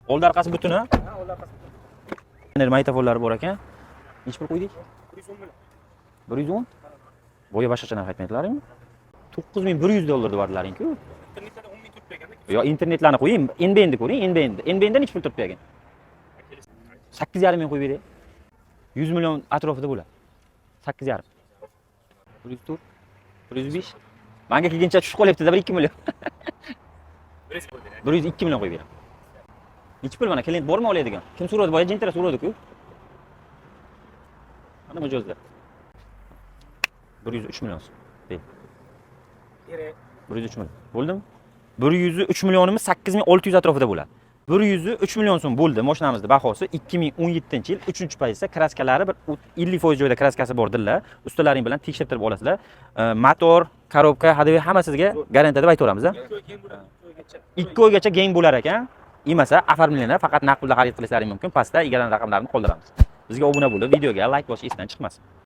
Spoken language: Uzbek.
Old orqasi butun ha? Ha, ular qasam. Magnitofonlari bor ekan. Necha pul qo'ydik? 110 million. 110? Bo'yi boshqacha narx aytmaydilaringmi? $9100 deyordilaring-ku. Internetda 10 ming turib berganda. Yo, internetlarni qo'ying, NBNni ko'ring, NBN. NBNda necha pul turib bergan? 8,5 ming qo'yib bering. 100 million atrofida bo'ladi. 8,5. 104, 105. Menga kelguncha tushib qolyapti-da 1-2 million. 102 million qo'yib beraman. Necha pul mana klient bormi oladigan? Kim so'radi? Boya jentira so'radi-ku. Mana mijozda. 103 million. Ber. 103 million. Bo'ldimi? 103 millionimiz 8600 atrofida bo'ladi. 103 million so'm bo'ldi mashinamizning bahosi 2017-yil 3-pozisiya kraskalari bir 50% joyda kraskasi bor dillar. Ustalaring bilan tekshirtirib olasizlar. Motor, korobka, hadavay hammasi sizga garantiya deb aytaveramiz a. 2 oygacha game bo'lar ekan. Emasa, оформление faqat naqd pulda xarid qilishlaring mumkin. Pastda egadan raqamlarini qoldiramiz. Bizga obuna bo'lib, videoga like bosish esdan chiqmasin.